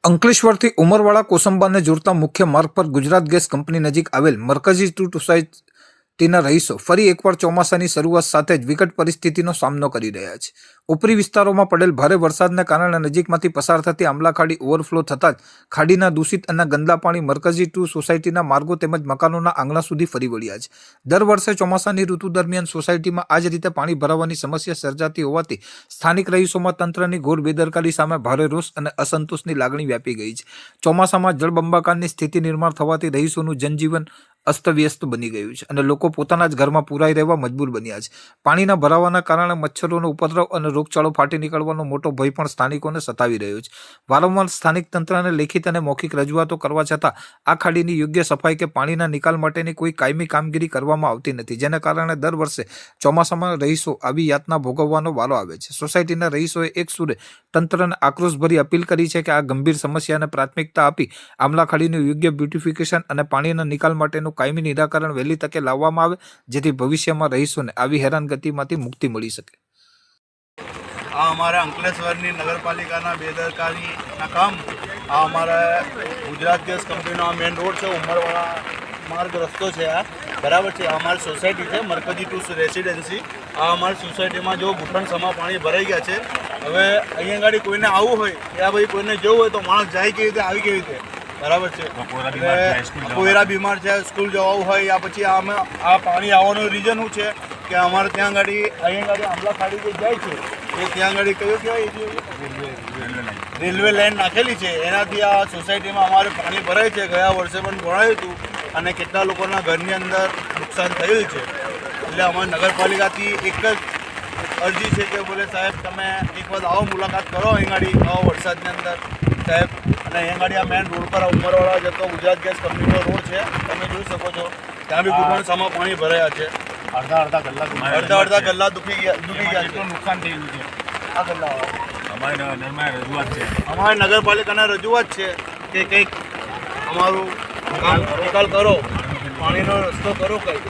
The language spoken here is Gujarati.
અંકલેશ્વરથી ઉમરવાડા કોસંબાને જોડતા મુખ્ય માર્ગ પર ગુજરાત ગેસ કંપની નજીક આવેલ મરકઝી ટુ સોસાયટીના રહીશો ફરી એકવાર ચોમાસાની શરૂઆત સાથે જ વિકટ પરિસ્થિતિનો સામનો કરી રહ્યા છે. ઉપરી વિસ્તારોમાં પડેલ ભારે વરસાદને કારણે નજીકમાંથી પસાર થતી આમલા ખાડી ઓવરફ્લો થતાં જ ખાડીના દૂષિત અને ગંદા પાણી મરકઝી ટુ સોસાયટીના માર્ગો તેમજ મકાનોના આંગણા સુધી ફરી વળ્યા છે. દર વર્ષે ચોમાસાની ઋતુ દરમિયાન સોસાયટીમાં આ જ રીતે પાણી ભરાવાની સમસ્યા સર્જાતી હોવાથી સ્થાનિક રહીશોમાં તંત્રની ઘોર બેદરકારી સામે ભારે રોષ અને અસંતોષની લાગણી વ્યાપી ગઈ છે. ચોમાસામાં જળબંબાકારની સ્થિતિ નિર્માણ થવાથી રહીશોનું જનજીવન અસ્તવ્યસ્ત બની ગયું છે અને લોકો પોતાના જ ઘરમાં પુરાઈ રહેવા મજબૂર બન્યા છે. પાણીના ભરાવાના કારણે મચ્છરોનો ઉપદ્રવ અને રોગચાળો ફાટી નીકળવાનો મોટો ભય પણ સ્થાનિકોને સતાવી રહ્યો છે. વારંવાર સ્થાનિક તંત્રને લેખિત અને મૌખિક રજૂઆતો કરવા છતાં આ ખાડીની યોગ્ય સફાઈ કે પાણીના નિકાલ માટેની કોઈ કાયમી કામગીરી કરવામાં આવતી નથી, જેના કારણે દર વર્ષે ચોમાસામાં રહીશો આવી યાતના ભોગવવાનો વારો આવે છે. સોસાયટીના રહીશોએ એક સુરે તંત્રને આક્રોશભરી અપીલ કરી છે કે આ ગંભીર સમસ્યાને પ્રાથમિકતા આપી આમલા ખાડીનું યોગ્ય બ્યુટિફિકેશન અને પાણીના નિકાલ માટેનું કાયમી નિરાકરણ વહેલી તકે લાવવામાં આવે, જેથી ભવિષ્યમાં રહીશોને આવી હેરાનગતિમાંથી મુક્તિ મળી શકે. આ અમારા અંકલેશ્વરની નગરપાલિકાના બેદરકારીના કામ આ અમારા ગુજરાત ગેસ કંપનીનો આ મેઇન રોડ છે, ઉમરવાડા માર્ગ રસ્તો છે. આ બરાબર છે. આ અમારી સોસાયટી છે મરકઝી ટુ રેસિડેન્સી. આ અમારી સોસાયટીમાં જો ઘૂંટણ સમા પાણી ભરાઈ ગયા છે. હવે અહીંયા ગાડી કોઈને આવવું હોય કે ભાઈ કોઈને જવું હોય તો માણસ જાય કેવી રીતે, આવી કેવી રીતે, બરાબર છે. કોઈરા બીમાર છે, સ્કૂલ જવું હોય યા પછી આ પાણી આવવાનું રીઝન શું છે કે અમારે ત્યાં ગાડી અહીંયા ગાડી આંબલા ખાડી જે જાય છે એ ત્યાં ગાડી કયું કહેવાય, રેલવે લાઈન નાખેલી છે. એનાથી આ સોસાયટીમાં અમારે પાણી ભરાય છે. ગયા વર્ષે પણ ભરાયું હતું અને કેટલા લોકોના ઘરની અંદર નુકસાન થયું છે. એટલે અમારી નગરપાલિકાથી એક જ અરજી છે કે બોલે સાહેબ તમે એક વખત આવો, મુલાકાત કરો અહીં ગાડી આવો વરસાદની અંદર સાહેબ. અને અહીંયા ગાડી આ મેઇન રોડ પર ઉમરવાડા જતો ગુજરાત ગેસ કંપનીનો રોડ છે, તમે જોઈ શકો છો. ત્યાં બી ઘૂંટણ સામા પાણી ભરાયા છે. અડધા ગલ્લા ડૂબી ગયા છે. નુકસાન થયેલું છે. આ ગલ્લા અમારી નગરપાલિકાને રજૂઆત છે કે કંઈક અમારું કામ નિકાલ કરો, પાણીનો રસ્તો કરો કંઈક.